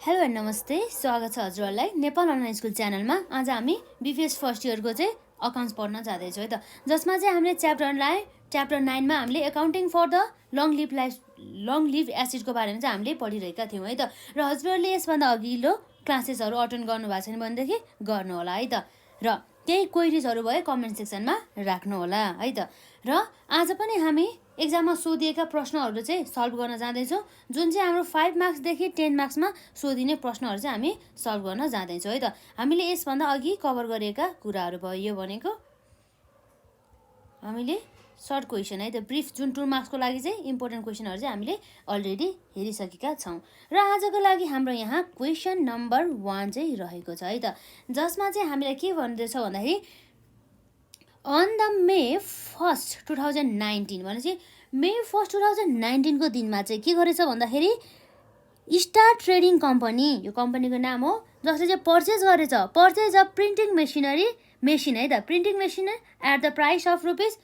Hello and नमस्ते, स्वागत छ हजुरहरूलाई नेपाल अनलाइन स्कुल च्यानलमा। आज हामी बिपिएस फर्स्ट इयरको चाहिँ अकाउन्ट्स पढ्न जाँदैछौँ है त, जसमा चाहिँ हामीले च्याप्टर 9मा हामीले accounting for the long live एसिडको बारेमा चाहिँ हामीले पढिरहेका थियौँ है त। र हजुरहरूले यसभन्दा अघिल्लो क्लासेसहरू अटेन्ड गर्नुभएको छैन भनेदेखि गर्नु होला है त। र केही क्वेरिजहरू भए कमेन्ट सेक्सनमा राख्नु होला है त। र आज पनि हामी एक्जाममा सोधिएका प्रश्नहरू चाहिँ सल्भ गर्न जाँदैछौँ, जुन चाहिँ हाम्रो 5 मार्क्सदेखि 10 मार्क्समा सोधिने प्रश्नहरू चाहिँ हामी सल्भ गर्न जाँदैछौँ है त। हामीले यसभन्दा अघि कभर गरेका कुराहरू भयो। यो भनेको हामीले सर्ट क्वेसन है त, ब्रिफ, जुन 2 मार्क्सको लागि चाहिँ इम्पोर्टेन्ट क्वेसनहरू चाहिँ हामीले अलरेडी हेरिसकेका छौँ। र आजको लागि हाम्रो यहाँ क्वेसन नम्बर 1 चाहिँ रहेको छ है त, जसमा चाहिँ हामीलाई के भन्दैछ भन्दाखेरि अन द मे 1 2019 भनेपछि मे 1 2019 को दिनमा चाहिँ के गरेछ भन्दाखेरि स्टार ट्रेडिङ कम्पनी, यो कम्पनीको नाम हो, जसले चाहिँ पर्चेज अफ प्रिन्टिङ मेसिन है त, printing machine at the price of rupees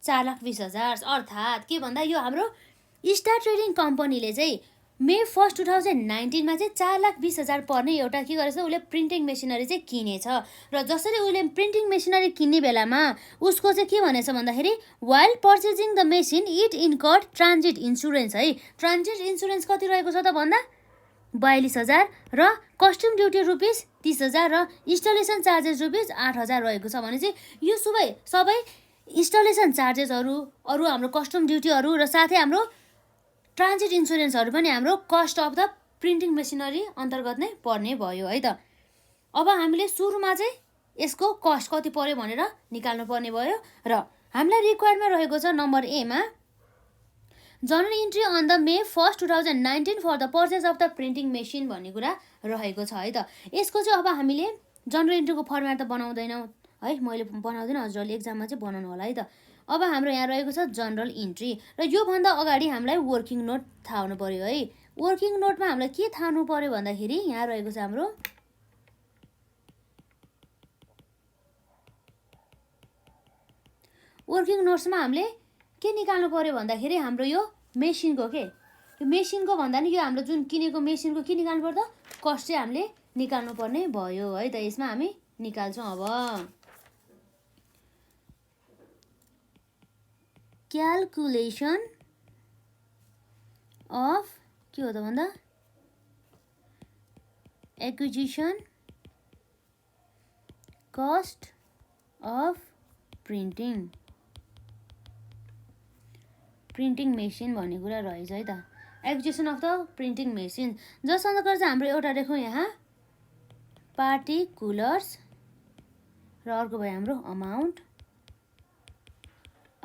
4,20,000। अर्थात् के भन्दा यो हाम्रो स्टार ट्रेडिङ कम्पनीले चाहिँ मे 1 2019मा चाहिँ 4,20,000 पर्ने एउटा के गरेछ, उसले प्रिन्टिङ मेसिनरी चाहिँ किनेछ। र जसरी उसले प्रिन्टिङ मेसिनरी किन्ने बेलामा उसको चाहिँ के भनेछ भन्दाखेरि while purchasing the machine it incurred transit insurance है। ट्रान्जिट इन्सुरेन्स कति रहेको छ त भन्दा 42,000 र कस्टम ड्युटी रुपिस 30,000 र इन्स्टलेसन चार्जेस रुपिस 8,000 रहेको छ भने चाहिँ यो सबै इन्स्टलेसन चार्जेसहरू, अरू हाम्रो कस्टम ड्युटीहरू र साथै हाम्रो ट्रान्जिट इन्सुरेन्सहरू पनि हाम्रो cost of the printing machinery अन्तर्गत नै पर्ने भयो है त। अब हामीले सुरुमा चाहिँ यसको कस्ट कति पर्यो भनेर निकाल्नु पर्ने भयो। र हामीलाई रिक्वायरमा रहेको छ नम्बर एमा journal entry on the May 1 2019 for the purchase of the printing machine भन्ने कुरा रहेको छ है त। यसको चाहिँ अब हामीले जनरल इन्ट्रीको फर्मेट त बनाउँदैनौँ है, मैले बनाउँदिनँ, हजुरहरूले एक्जाममा चाहिँ बनाउनु होला है त। अब हाम्रो यहाँ रहेको छ जनरल इन्ट्री, र योभन्दा अगाडि हामीलाई वर्किङ नोट थाहा हुनु पर्यो है। वर्किङ नोटमा हामीलाई के थाहा हुनु पर्यो भन्दाखेरि यहाँ रहेको छ हाम्रो वर्किङ नोट्समा हामीले के निकाल्नु पर्यो भन्दाखेरि हाम्रो यो मेसिनको मेसिनको भन्दा नि यो हाम्रो जुन किनेको मेसिनको के निकाल्नु पर्छ, कस्ट चाहिँ हामीले निकाल्नु पर्ने भयो है त। यसमा हामी निकाल्छौँ। अब क्यालकुलेसन अफ के हो त भन्दा acquisition cost of printing machine भन्ने कुरा रहेछ है त। Acquisition of the printing machine, जस अन्तर्गत चाहिँ हाम्रो एउटा लेखौँ यहाँ पार्टिकुलर्स र अर्को भयो हाम्रो अमाउन्ट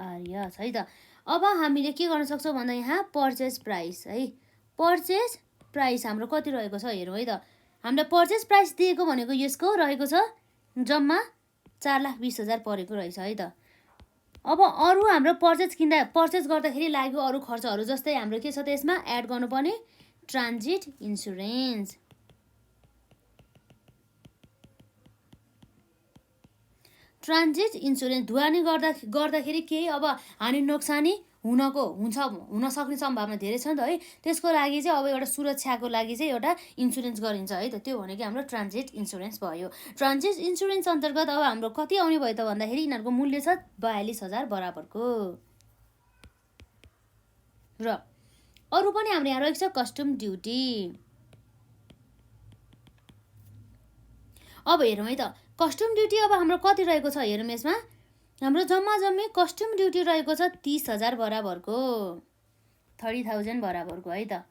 आरियस है त। अब हामीले के गर्न सक्छौँ भन्दा यहाँ पर्चेज प्राइस है, पर्चेज प्राइस हाम्रो कति रहेको छ हेरौँ है त। हामीलाई पर्चेज प्राइस दिएको भनेको यसको रहेको छ जम्मा 4,20,000 परेको रहेछ है त। अब अरू हाम्रो पर्चेज गर्दाखेरि लागेको अरू खर्चहरू जस्तै हाम्रो के छ त, यसमा एड गर्नुपर्ने ट्रान्जिट इन्सुरेन्स। ट्रान्जिट इन्सुरेन्स ढुवानी गर्दाखेरि केही अब हानि नोक्सानी हुन सक्ने सम्भावना धेरै छ नि त है। त्यसको लागि चाहिँ अब एउटा सुरक्षाको लागि चाहिँ एउटा इन्सुरेन्स गरिन्छ है त, त्यो भनेको हाम्रो ट्रान्जिट इन्सुरेन्स भयो। ट्रान्जिट इन्सुरेन्स अन्तर्गत अब हाम्रो कति आउने भयो त भन्दाखेरि यिनीहरूको मूल्य छ 42,000 बराबरको। र अरू पनि हाम्रो यहाँ रहेको छ कस्टम ड्युटी। अब हेरौँ है त, कस्टम ड्युटी अब हाम्रो कति रहेको छ हेरौँ। यसमा हाम्रो जम्मी कस्टम ड्युटी रहेको छ 30,000 बराबरको, 30,000 बराबरको है त।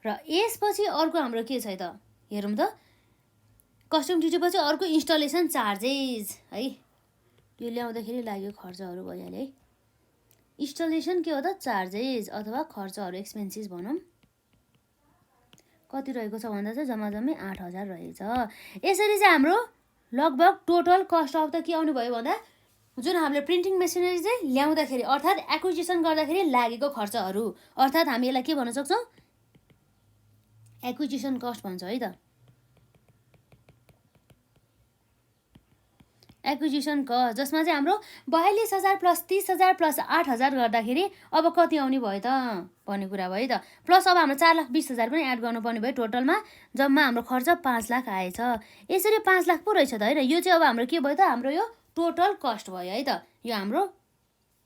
र यसपछि अर्को हाम्रो के छ त हेरौँ त, कस्टम ड्युटी पछि अर्को इन्स्टलेसन चार्जेस है, यो ल्याउँदाखेरि लाग्यो खर्चहरू भइहाल्यो है। इन्स्टलेसन के हो त चार्जेस अथवा खर्चहरू, एक्सपेन्सेस भनौँ, कति रहेको छ भन्दा चाहिँ जम्मी 8,000 रहेछ। यसरी चाहिँ हाम्रो लगभग टोटल कस्ट अफ त के आउनु भयो भन्दा जुन हामीले प्रिन्टिङ मेसिनरी चाहिँ ल्याउँदाखेरि अर्थात् एक्विजिसन गर्दाखेरि लागेको खर्चहरू, अर्थात् हामी यसलाई के भन्न सक्छौँ, एक्विजिसन कस्ट भन्छ है त। एक्विजिसन कस्ट जसमा चाहिँ हाम्रो 42,000 प्लस 30,000 प्लस 8,000 गर्दाखेरि अब कति आउने भयो त भन्ने कुरा भयो त। प्लस अब हाम्रो 4,20,000 पनि एड गर्नुपर्ने भयो। टोटलमा जम्मा हाम्रो खर्च 5 लाख आएछ। यसरी 5 लाख पो रहेछ त होइन। यो चाहिँ अब हाम्रो के भयो त, हाम्रो यो टोटल कस्ट भयो है त, यो हाम्रो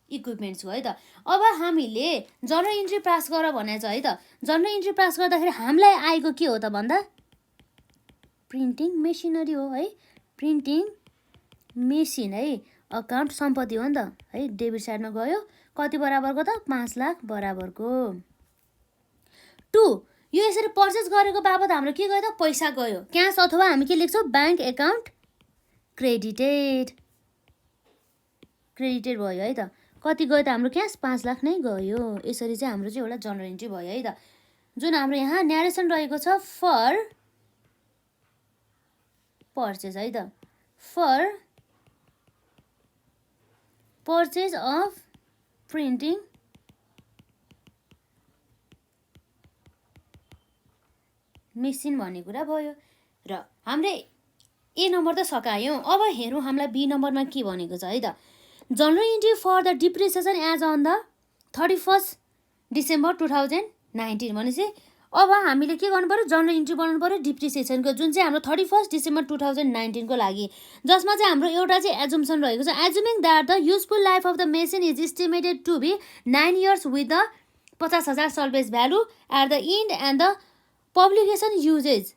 इक्विपमेन्ट्स हो है त। अब हामीले जर्नल इन्ट्री पास गर भनेको छ है त। जर्नल इन्ट्री पास गर्दाखेरि हामीलाई आएको के हो त भन्दा प्रिन्टिङ मेसिनरी हो है, प्रिन्टिङ मेसिन है। अकाउन्ट सम्पत्ति हो नि त है, डेबिट साइडमा गयो। कति बराबरको त 5 लाख बराबरको। 2 यो यसरी पर्चेस गरेको बाबत हाम्रो के गयो त, पैसा गयो क्यास, अथवा हामी के लेख्छौँ ब्याङ्क एकाउन्ट क्रेडिटेड भयो है त। कति गयो त हाम्रो क्यास 5 लाख नै गयो। यसरी चाहिँ हाम्रो चाहिँ एउटा जर्नल इन्ट्री भयो है त। जुन हाम्रो यहाँ न्यारेसन रहेको छ फर पर्चेस है त, for purchase of printing machine भन्ने कुरा भयो। र हामीले ए नम्बर त सकायौँ। अब हेरौँ हामीलाई बी नम्बरमा के भनेको छ है त। Journal entry for the depreciation as on the 31 December 2019 भनेपछि अब हामीले के गर्नु पर्यो, जर्नल इन्ट्री बनाउनु पर्यो डिप्रिसिएसनको, जुन चाहिँ हाम्रो 31 डिसेम्बर 2019 को लागि, जसमा चाहिँ हाम्रो एउटा चाहिँ एजुम्सन रहेको छ। Assuming that the useful life of the machine is estimated to be 9 years with the 50,000 salvage value at the end and the publication uses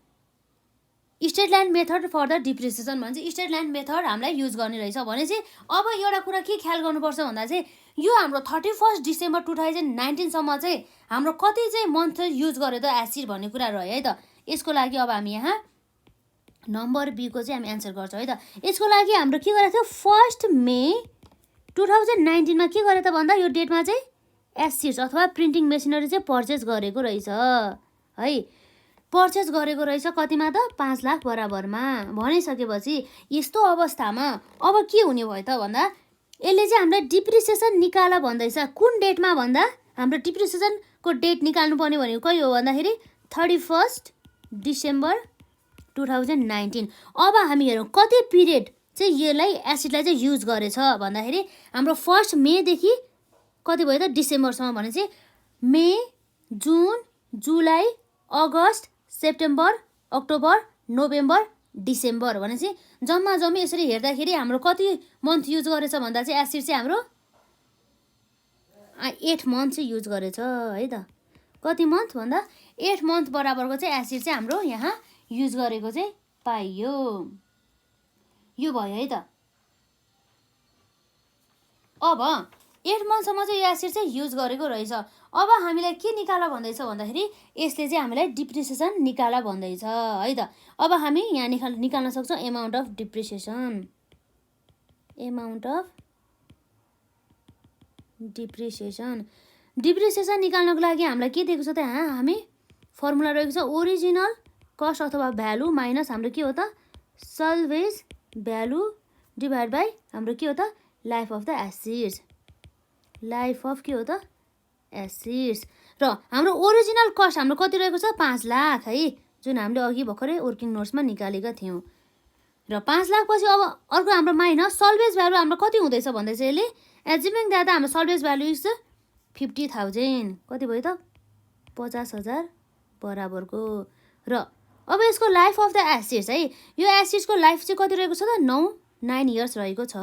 straight line method for the depreciation भन्छ। Straight line method हामीलाई use गर्ने रहेछ भनेपछि अब एउटा कुरा के ख्याल गर्नुपर्छ भन्दा चाहिँ यो हाम्रो 31 डिसेम्बर 2019 सम्म चाहिँ हाम्रो कति चाहिँ मन्थ युज गर्यो त एसिड भन्ने कुरा रह्यो है त। यसको लागि अब हामी यहाँ नम्बर बी को चाहिँ हामी एन्सर गर्छौँ है त। यसको लागि हाम्रो के गरेको थियो, 1 मे 2019 मा के गरे त भन्दा यो डेटमा चाहिँ एसिड्स अथवा प्रिन्टिङ मेसिनरी चाहिँ पर्चेस गरेको रहेछ है। पर्चेस गरेको रहेछ कतिमा त 5 लाख बराबरमा भनिसकेपछि यस्तो अवस्थामा अब के हुने भयो त भन्दा यसले चाहिँ हामीलाई डिप्रिसिएसन निकाल भन्दैछ। कुन डेटमा भन्दा हाम्रो डिप्रिसिएसनको डेट निकाल्नु पर्ने भनेको कहिले हो भन्दाखेरि 31 डिसेम्बर 2019। अब हामी हेरौँ कति पिरियड चाहिँ यसलाई एसिडलाई चाहिँ युज गरेछ भन्दाखेरि हाम्रो 1 मेदेखि कति भयो त डिसेम्बरसम्म भनेपछि मे, जुन, जुलाई, अगस्त, सेप्टेम्बर, अक्टोबर, नोभेम्बर, डिसेम्बर भनेपछि जम्मा जम्मी यसरी हेर्दाखेरि हाम्रो कति मन्थ युज गरेछ भन्दा चाहिँ एसिड चाहिँ हाम्रो 8 मन्थ चाहिँ युज गरेछ है त। कति मन्थ भन्दा 8 मन्थ बराबरको चाहिँ एसिड चाहिँ हाम्रो यहाँ युज गरेको चाहिँ पाइयो। यो भयो है त। अब 8 मन्थसम्म चाहिँ यो एसिड चाहिँ युज गरेको रहेछ। अब हामीलाई के निकाल भन्दैछ भन्दाखेरि यसले चाहिँ हामीलाई डिप्रिसिएसन निकाल भन्दैछ है त। अब हामी यहाँ निकाल्न सक्छौँ amount of depreciation. Amount of depreciation निकाल्नको लागि हामीलाई के दिएको छ त, यहाँ हामी फर्मुला रहेको छ ओरिजिनल कस्ट अथवा भ्यालु माइनस हाम्रो के हो त सल्भेज भ्यालु डिभाइड बाई हाम्रो के हो त life of the acids. Life of के हो त एसिड्स। र हाम्रो ओरिजिनल कस्ट हाम्रो कति रहेको छ 5 लाख है, जुन हामीले अघि भर्खरै वर्किङ नोट्समा निकालेका थियौँ। र 5 लाख पछि अब अर्को हाम्रो माइनस सल्भेज भ्यालु हाम्रो कति हुँदैछ भन्दै चाहिँ यसले एजुमिङ द्याट हाम्रो सल्भेज भ्यालु इज 50,000 कति भयो त 50,000 बराबरको। र अब यसको लाइफ अफ द एसिड्स है, यो एसिड्सको लाइफ चाहिँ कति रहेको छ त 9 इयर्स रहेको छ।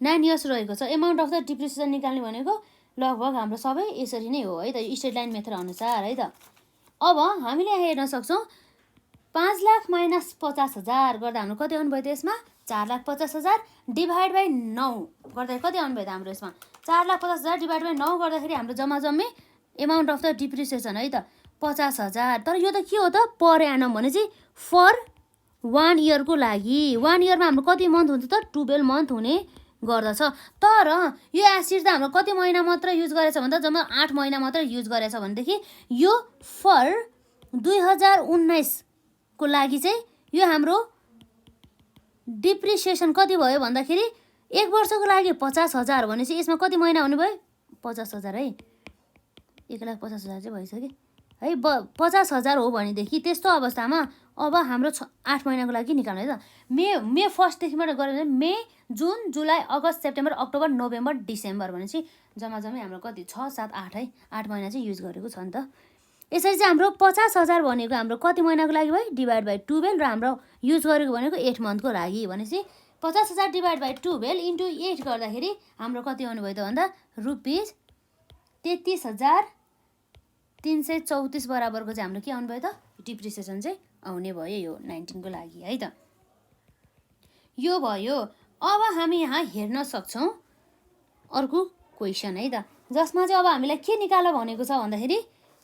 9 इयर्स रहेको छ। एमाउन्ट अफ द डिप्रिसिएसन निकाल्ने भनेको लगभग हाम्रो सबै यसरी नै हो है त, स्टेट लाइन मेथड अनुसार है त। अब हामीले यहाँ हेर्न सक्छौँ 5 लाख माइनस 50,000 गर्दा हाम्रो कति आउनु भयो त यसमा 4,50,000 डिभाइड बाई 9 गर्दा कति आउनु भयो त हाम्रो यसमा 4,50,000 डिभाइड बाई 9 गर्दाखेरि हाम्रो जम्मा जम्मी एमाउन्ट अफ द डिप्रिसिएसन है त 50,000। तर यो त के हो त पर एनम भनेपछि फर 1 इयरको लागि। 1 इयरमा हाम्रो कति मन्थ हुन्छ त 12 मन्थ हुने गर्दछ। तर यो एसिड त हाम्रो कति महिना मात्र युज गरेछ भन्दा जम्मा 8 महिना मात्र युज गरेछ भनेदेखि यो फर 2019 को लागि चाहिँ यो हाम्रो डिप्रिसिएसन कति भयो भन्दाखेरि 1 वर्षको लागि 50,000 भनेपछि यसमा कति महिना हुने भयो 50,000 है। 1,50,000 चाहिँ भइसक्यो है 50,000 हो भनेदेखि त्यस्तो अवस्थामा अब हाम्रो 8 महिनाको लागि निकाल्नु है त। मे 1देखिबाट गऱ्यो भने मे, जुन, जुलाई, अगस्त, सेप्टेम्बर, अक्टोबर, नोभेम्बर, डिसेम्बर भनेपछि जम्मै हाम्रो कति 6, 7, 8 है 8 महिना चाहिँ युज गरेको छ नि त। यसरी चाहिँ हाम्रो 50,000 भनेको हाम्रो कति महिनाको लागि भयो डिभाइड बाई 12 र हाम्रो युज गरेको भनेको 8 मन्थको लागि भनेपछि 50,000 डिभाइड बाई 12 इन्टु 8 गर्दाखेरि हाम्रो कति आउने भयो त भन्दा रुपिस 33,334 बराबरको चाहिँ हाम्रो के आउनु भयो त डिप्रिसिएसन चाहिँ आउने भयो यो 19 को लागि है त। यो भयो। अब हामी यहाँ हेर्न सक्छौँ अर्को क्वेसन है त, जसमा चाहिँ अब हामीलाई के निकाल भनेको छ भन्दाखेरि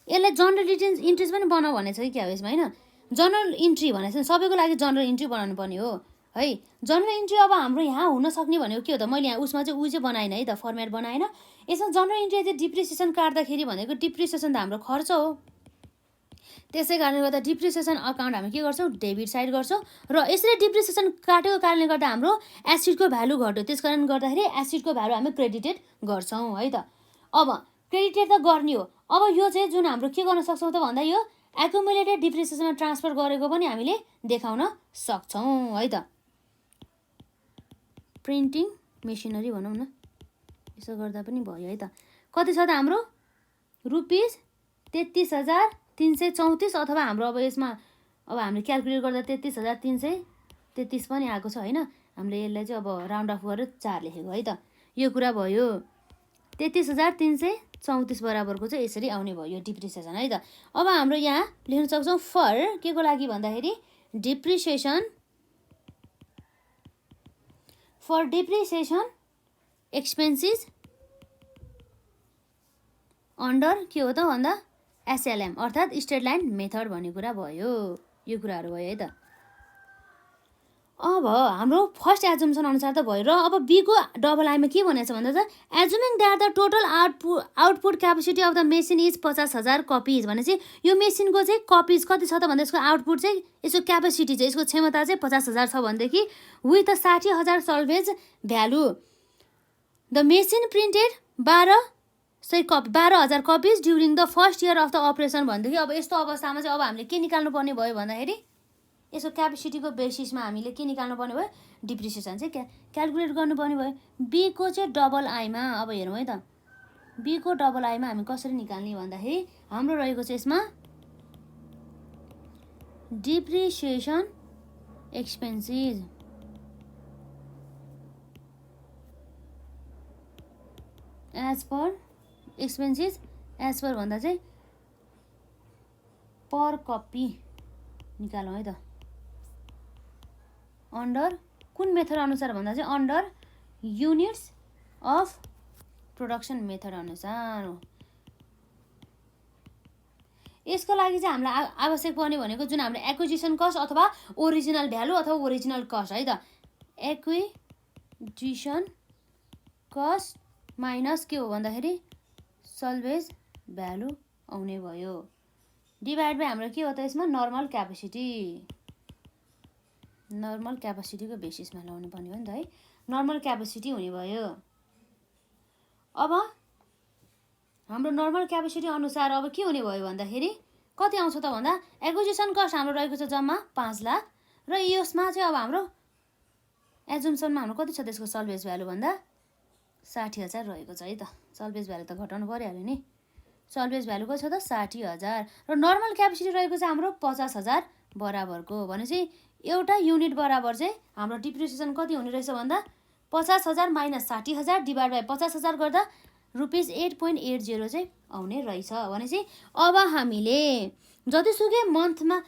यसलाई जनरल इन्ट्रिज पनि बनाऊ भनेको छ कि क्या हो यसमा होइन। जनरल इन्ट्री भनेको छ सबैको लागि जनरल इन्ट्री बनाउनु पर्ने हो है। जनरल इन्ट्री अब हाम्रो यहाँ हुन सक्ने भनेको के हो त, मैले यहाँ उसमा चाहिँ ऊ चाहिँ बनाएन है त, फर्मेट बनाएन। यसमा जनरल इन्ट्री चाहिँ डिप्रिसिएसन काट्दाखेरि भनेको डिप्रिसिएसन त हाम्रो खर्च हो, त्यसै कारणले गर्दा डिप्रिसिएसन अकाउन्ट हामी के गर्छौँ डेबिट साइड गर्छौँ र यसरी डिप्रिसिएसन काटेको कारणले गर्दा हाम्रो एसिडको भ्यालु घट्यो, त्यस कारणले गर्दाखेरि एसिडको भ्यालु हामी क्रेडिटेड गर्छौँ है त। अब क्रेडिटेड त गर्ने हो। अब यो चाहिँ जुन हाम्रो के गर्न सक्छौँ त भन्दा यो एकुमुलेटेड डिप्रिसिएसनमा ट्रान्सफर गरेको पनि हामीले देखाउन सक्छौँ है त। प्रिन्टिङ मेसिनरी भनौँ न, यसो गर्दा पनि भयो है त। कति छ त हाम्रो रुपिस 33,334 अथवा हाम्रो अब यसमा अब हामीले क्यालकुलेट गर्दा 33,333 पनि आएको छ होइन। हामीले यसलाई चाहिँ अब राउन्ड अफ गरेर 4 लेखेको है त। यो कुरा भयो। 33,334 बराबरको चाहिँ यसरी आउने भयो डिप्रिसिएसन है त। अब हाम्रो यहाँ लेख्न सक्छौँ फर के को लागि भन्दाखेरि डिप्रिसिएसन एक्सपेन्सेस अन्डर के हो त भन्दा एसएलएम अर्थात् स्ट्रेट लाइन मेथड भन्ने कुरा भयो। यो कुराहरू भयो है त। अब हाम्रो फर्स्ट एजुम्सन अनुसार त भयो र अब बीको डबल आईमा के भनेको छ भन्दा त assuming that the total output capacity of the machine is 50,000 copies भनेपछि यो मेसिनको चाहिँ कपिज कति छ त भन्दा यसको आउटपुट चाहिँ यसको क्यापेसिटी चाहिँ यसको क्षमता चाहिँ 50,000 छ भनेदेखि with 60,000 salvage value the machine printed 12,000 copies during the first year of the operation भनेदेखि अब यस्तो अवस्थामा चाहिँ अब हामीले के निकाल्नु पर्ने भयो भन्दाखेरि यसको क्यापेसिटीको बेसिसमा हामीले के निकाल्नु पर्ने भयो डिप्रिसिएसन चाहिँ क्यालकुलेट गर्नुपर्ने भयो। बीको चाहिँ डबल आईमा अब हेरौँ है त, बीको डबल आईमा हामी कसरी निकाल्ने भन्दाखेरि हाम्रो रहेको चाहिँ यसमा depreciation expenses as per expenses as per भन्दा चाहिँ पर कपी निकालौँ है त। अन्डर कुन मेथड अनुसार भन्दा चाहिँ under units of production method अनुसार हो। यसको लागि चाहिँ हामीलाई आवश्यक पर्ने भनेको जुन हाम्रो एक्विजिसन कस्ट अथवा ओरिजिनल भ्यालु अथवा ओरिजिनल कस्ट है त। एक्विजिसन कस्ट माइनस के हो भन्दाखेरि सल्भेज भ्यालु आउने भयो डिभाइड बाई हाम्रो के हो त यसमा नर्मल क्यापेसिटीको बेसिसमा ल्याउनु पर्ने हो नि त है। नर्मल क्यापेसिटी हुने भयो। अब हाम्रो नर्मल क्यापेसिटी अनुसार अब के हुने भयो भन्दाखेरि कति आउँछ त भन्दा एक्विजिसन कस्ट हाम्रो रहेको छ जम्मा 5 लाख र यसमा चाहिँ अब हाम्रो एजुम्सनमा हाम्रो कति छ त्यसको सल्भेज भ्यालु भन्दा 60,000 रहेको छ है त। सल्भेज भ्यालु त घटाउनु परिहाल्यो नि। सल्भेज भ्यालु कति छ त 60,000 र नर्मल क्यापेसिटी रहेको छ हाम्रो 50,000 बराबरको भनेपछि एउटा युनिट बराबर चाहिँ हाम्रो डिप्रिसिएसन कति हुने रहेछ भन्दा 50,000 माइनस 60,000 डिभाइड बाई 50,000 गर्दा रुपिस 8.80 चाहिँ आउने रहेछ भनेपछि अब हामीले जतिसुकै मन्थमा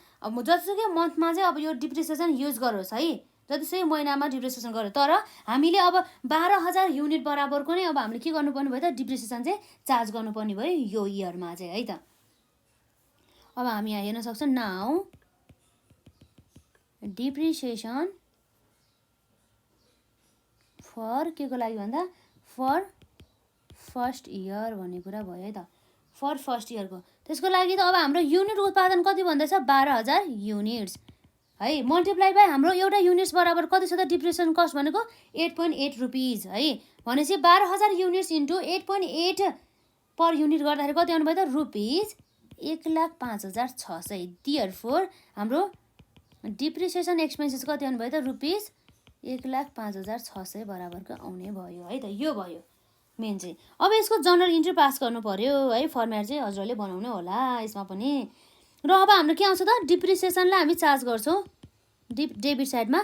चाहिँ अब यो डिप्रिसिएसन युज गरोस् है, जतिसुकै महिनामा डिप्रिसिएसन गर्यो तर हामीले अब 12,000 युनिट बराबरको नै अब हामीले के गर्नुपर्ने भयो त डिप्रिसिएसन चाहिँ चार्ज गर्नुपर्ने भयो यो इयरमा चाहिँ है त। अब हामी यहाँ हेर्न सक्छौँ नाउ डिप्रिसिएसन फर के को लागि भन्दा फर फर्स्ट इयर भन्ने कुरा भयो है त। फर फर्स्ट इयरको त्यसको लागि त अब हाम्रो युनिट उत्पादन कति भन्दैछ 12,000 युनिट्स है मल्टिप्लाई बाई हाम्रो एउटा युनिट्स बराबर कति छ त डिप्रिसिएसन कस्ट भनेको 8.8 रुपिज है भनेपछि 12,000 युनिट्स इन्टु 8.8 पर युनिट गर्दाखेरि कति आउनु भयो त रुपिस 1,05,600। देयरफोर हाम्रो डिप्रिसिएसन एक्सपेन्सेस कति आउनु भयो त रुपिस 1,05,600 बराबरको आउने भयो है त। यो भयो मेन चाहिँ। अब यसको जनरल इन्ट्री पास गर्नु पर्यो है, फर्मेट चाहिँ हजुरहरूले बनाउनु होला यसमा पनि। र अब हाम्रो के आउँछ त, डिप्रिसिएसनलाई हामी चार्ज गर्छौँ डेबिट साइडमा।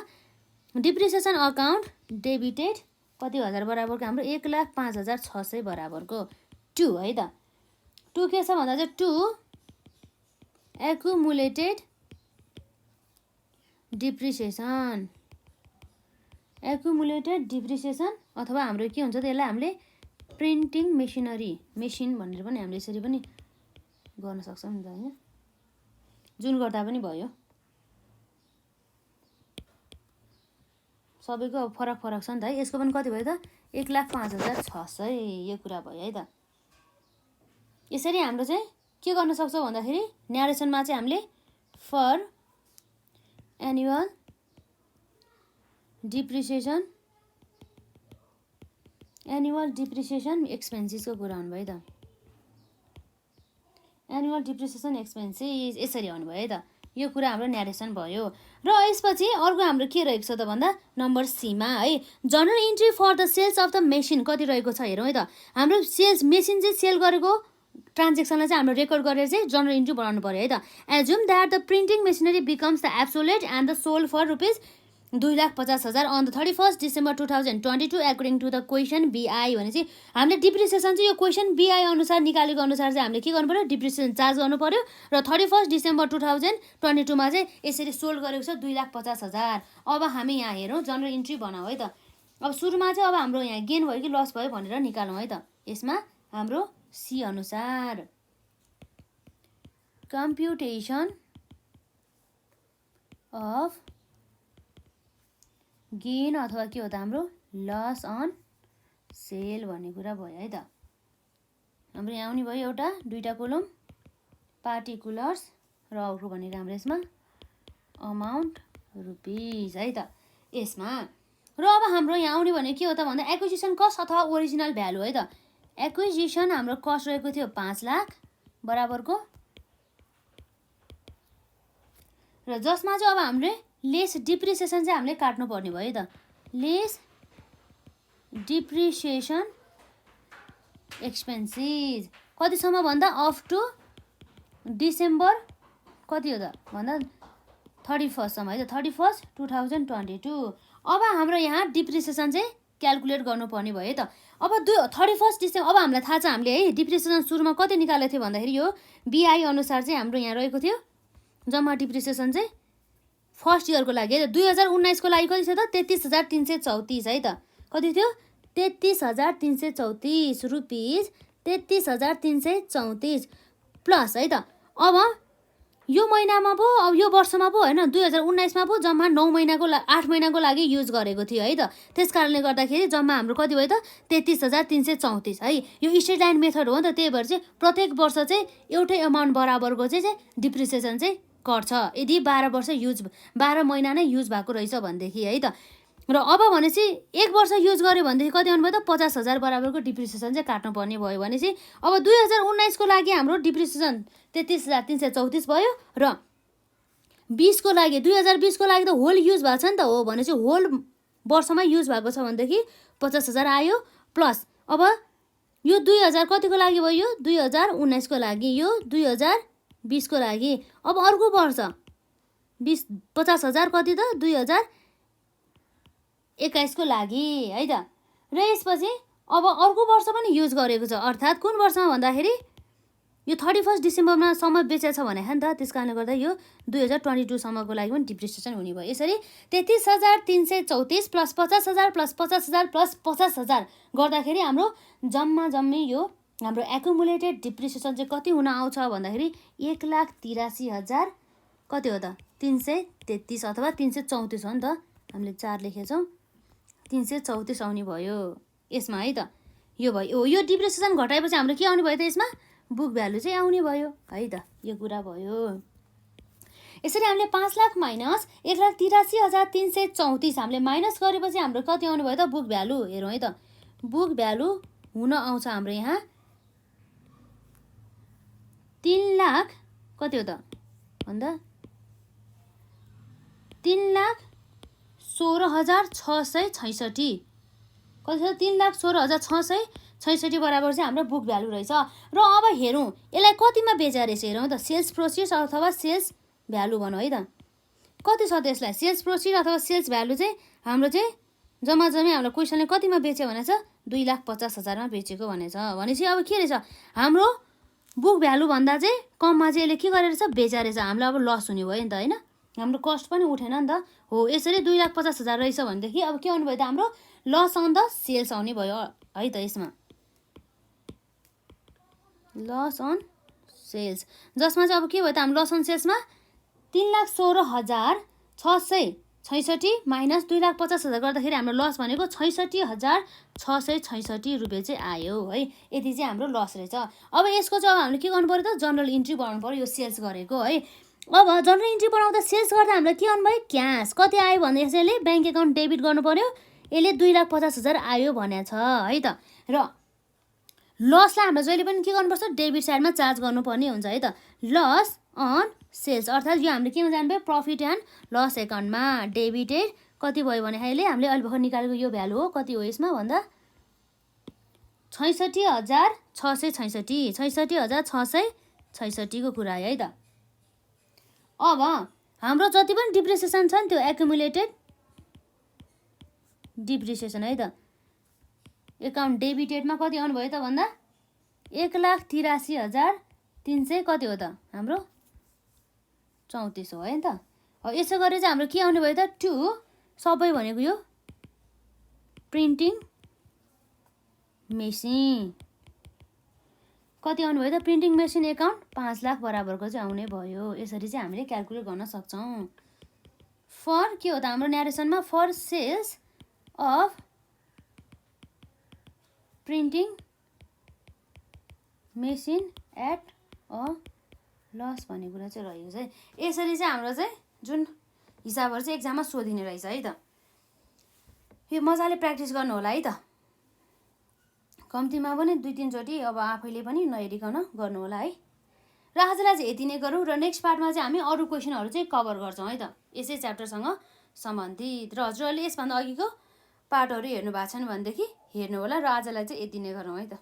डिप्रिसिएसन अकाउन्ट डेबिटेड कति हजार बराबरको हाम्रो 1,05,600 बराबरको 2 है त। 2 के छ भन्दा चाहिँ 2 एक्युमुलेटेड डिप्रिसिएसन। एक्युमुलेटेड डिप्रिसिएसन अथवा हाम्रो के हुन्छ त, यसलाई हामीले प्रिन्टिङ मेसिन भनेर पनि हामीले यसरी पनि गर्न सक्छौँ नि त हैन, जुन गर्दा पनि भयो। सबैको अब फरक फरक छ नि त है। यसको पनि कति भयो त 1,05,600 यो कुरा भयो है त। यसरी हाम्रो चाहिँ के गर्न सक्छौँ भन्दाखेरि न्यारेसनमा चाहिँ हामीले फर एनुअल डिप्रिसिएसन एक्सपेन्सेसको कुरा आउनुभयो त। एनुअल डिप्रिसिएसन एक्सपेन्सेस यसरी आउनुभयो है त। यो कुरा हाम्रो न्यारेसन भयो। र यसपछि अर्को हाम्रो के रहेको छ त भन्दा नम्बर सीमा है, journal entry for the sales of the machine कति रहेको छ हेरौँ है त। हाम्रो सेल्स मेसिन चाहिँ सेल गरेको ट्रान्जेक्सनलाई चाहिँ हाम्रो रेकर्ड गरेर चाहिँ जनरल इन्ट्री बनाउनु पर्यो है त। Assume that the printing machinery becomes the obsolete and the sold for rupees 2,50,000 on the 31 December 2022 according to the question B I. भनेपछि हामीले डिप्रिसिएसन चाहिँ यो क्वेसन बिआई अनुसार निकालेको अनुसार चाहिँ हामीले के गर्नु पर्यो, डिप्रिसिएसन चार्ज गर्नु पर्यो। र 31 डिसेम्बर 2022 मा चाहिँ यसरी सोल्ड गरेको छ 2,50,000। अब हामी यहाँ हेरौँ जनरल इन्ट्री बनाऊ है त। अब सुरुमा चाहिँ अब हाम्रो यहाँ गेन भयो कि लस भयो भनेर निकालौँ है त। यसमा हाम्रो सी अनुसार कम्प्युटेसन अफ गेन अथवा के हो त हाम्रो लस अन सेल भन्ने कुरा भयो है त। हाम्रो यहाँ आउने भयो एउटा दुईटा कोलम पार्टिकुलर्स र अर्को भनेको हाम्रो यसमा अमाउन्ट रुपिस है त यसमा। र अब हाम्रो यहाँ आउने भनेको के हो त भन्दा एक्विजिसन कस्ट अथवा ओरिजिनल भ्यालु है त। एक्विजिसन हाम्रो कस्ट रहेको थियो 5 लाख बराबरको, र जसमा चाहिँ अब हामीले लेस डिप्रिसिएसन चाहिँ हामीले काट्नु पर्ने भयो है त। लेस डिप्रिसिएसन एक्सपेन्सेस कतिसम्म भन्दा अफ टु डिसेम्बर कति हो त भन्दा 31 सम्म है त, 31 2022। अब हाम्रो यहाँ डिप्रिसिएसन चाहिँ क्यालकुलेट गर्नुपर्ने भयो है त। अब 31 डिसेम्बर अब हामीलाई थाहा छ हामीले है डिप्रिसिएसन सुरुमा कति निकालेको थियो भन्दाखेरि यो बिआई अनुसार चाहिँ हाम्रो यहाँ रहेको थियो जम्मा डिप्रिसिएसन चाहिँ फर्स्ट इयरको लागि है त 2019 को लागि कति छ त 33,334 है त। कति थियो 33,334 रुपिस 33,334 प्लस है त। अब यो महिनामा पो अब यो वर्षमा पो हैन 2019 मा पो जम्मा 9 महिनाको 8 महिनाको लागि युज गरेको थियो है त। त्यसकारणले गर्दाखेरि जम्मा हाम्रो कति भयो त 33,334 है। यो स्ट्रेट लाइन मेथड हो नि त, त्यही भएर चाहिँ प्रत्येक वर्ष चाहिँ एउटै अमाउन्ट बराबरको चाहिँ डिप्रिसिएसन चाहिँ गर्छ यदि 12 महिना नै युज भएको रहेछ भनेदेखि है त। र अब भनेपछि एक वर्ष युज गर्यो भनेदेखि कति आउनु भयो त 50,000 बराबरको डिप्रिसिएसन चाहिँ काट्नु पर्ने भयो भनेपछि अब 2019 को लागि हाम्रो डिप्रिसिएसन 33,334 भयो र 20 को लागि 2020 को लागि त होल युज भएको छ नि त हो भनेपछि होल वर्षमै युज भएको छ भनेदेखि 50,000 आयो प्लस अब यो 2000 कतिको लागि भयो 2019 को लागि यो 2020 को लागि अब अर्को वर्ष 50,000 कति त 2021 को लागि है त। र यसपछि अब अर्को वर्ष पनि युज गरेको छ अर्थात् कुन वर्षमा भन्दाखेरि यो 31 डिसेम्बरमा सम्म बेचेको छ भने नि त, त्यसकारणले गर्दा यो 2022 सम्मको लागि पनि डिप्रिसिएसन हुने भयो। यसरी 33,334 प्लस 50,000 प्लस 50,000 प्लस 50,000 गर्दाखेरि हाम्रो जम्मी यो हाम्रो एक्युमुलेटेड डिप्रिसिएसन चाहिँ कति हुन आउँछ भन्दाखेरि 1,83,000 कति हो त 333 अथवा 334 हो नि त, हामीले 4 लेखेछौँ 334 आउने भयो यसमा है त। यो भयो यो डिप्रिसिएसन घटाएपछि हाम्रो के आउने भयो त यसमा बुक भ्यालु चाहिँ आउने भयो है त। यो कुरा भयो। यसरी हामीले 5 लाख माइनस 1,83,334 हामीले माइनस गरेपछि हाम्रो कति आउने भयो त बुक भ्यालु हेरौँ है त। बुक भ्यालु हुन आउँछ हाम्रो यहाँ 3 लाख कति हो त भन्दा 3,16,666 कति छ 3,16,666 बराबर चाहिँ हाम्रो बुक भ्यालु रहेछ। र अब हेरौँ यसलाई कतिमा बेचा रहेछ हेरौँ त सेल्स प्रोसिड अथवा सेल्स भ्यालु भनौँ है त कति छ त यसलाई सेल्स प्रोसिड अथवा सेल्स भ्यालु चाहिँ हाम्रो चाहिँ जम्मा हाम्रो क्वेसनले कतिमा बेच्यो भनेछ 2,50,000मा बेचेको भनेछ। भनेपछि अब के रहेछ हाम्रो बुक भ्यालु भन्दा चाहिँ कममा चाहिँ यसले के गरेर रहेछ बेचा रहेछ। हामीलाई अब लस हुने भयो नि त होइन हाम्रो कस्ट पनि उठेन नि त हो यसरी 2,50,000 रहेछ भनेदेखि अब के आउनु भयो त हाम्रो लस अन द सेल्स आउने भयो है त यसमा लस अन सेल्स जसमा चाहिँ अब के भयो त हाम्रो लस अन सेल्समा 3,16,666 माइनस 2,50,000 गर्दाखेरि हाम्रो लस भनेको 66,666 रुपियाँ चाहिँ आयो है। यति चाहिँ हाम्रो लस रहेछ। अब यसको चाहिँ अब हामीले के गर्नु पर्यो त जनरल इन्ट्री बनाउनु पर्यो यो सेल्स गरेको है। अब जनरल इन्ट्री बनाउँदा सेल्स गर्दा हामीले के गर्नु भयो क्यास कति आयो भने यसले ब्याङ्क एकाउन्ट डेबिट गर्नु पर्यो यसले 2,50,000 आयो भनेको छ है त। र लसलाई हामीले जहिले पनि के गर्नुपर्छ डेबिट साइडमा चार्ज गर्नुपर्ने हुन्छ है त लस अन सेल्स अर्थात् यो हामीले केमा जानु भयो प्रफिट एन्ड लस एकाउन्टमा डेबिटेड कति भयो भने अहिले हामीले अहिले भर्खर निकालेको यो भ्यालु हो कति हो यसमा भन्दा 66,666 को कुरा आयो है त। अब हाम्रो जति पनि डिप्रिसिएसन छ नि त्यो एक्युमुलेटेड डिप्रिसिएसन है त एकाउन्ट डेबिटेडमा कति आउनु भयो त भन्दा 1,83,300 कति हो त हाम्रो 34 हो है त। यसो गरेर चाहिँ हाम्रो के आउने भयो त टु सबै भनेको यो प्रिन्टिङ मेसिन कति आउनु भयो त प्रिन्टिङ मेसिन एकाउन्ट 5 लाख बराबरको चाहिँ आउने भयो। यसरी चाहिँ हामीले क्याल्कुलेट गर्न सक्छौँ। फर के हो त हाम्रो न्यारेसनमा for sales of printing machine at a loss भन्ने कुरा चाहिँ रहेको छ है। यसरी चाहिँ हाम्रो चाहिँ जुन हिसाबहरू चाहिँ एक्जाममा सोधिने रहेछ है त यो मजाले प्र्याक्टिस गर्नु होला है त कम्तीमा पनि 2-3 चोटि अब आफैले पनि नहेरिकन गर्नु होला है। र आजलाई चाहिँ यति नै गरौँ र नेक्स्ट पार्टमा चाहिँ हामी अरू क्वेसनहरू चाहिँ कभर गर्छौँ है त यसै च्याप्टरसँग सम्बन्धित। र हजुरहरूले यसभन्दा अघिको पार्टहरू हेर्नु भएको छैन भनेदेखि हेर्नु होला। र आजलाई चाहिँ यति नै गरौँ है त।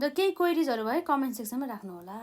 र केही क्वेरिजहरू भए कमेन्ट सेक्सनमा राख्नु होला।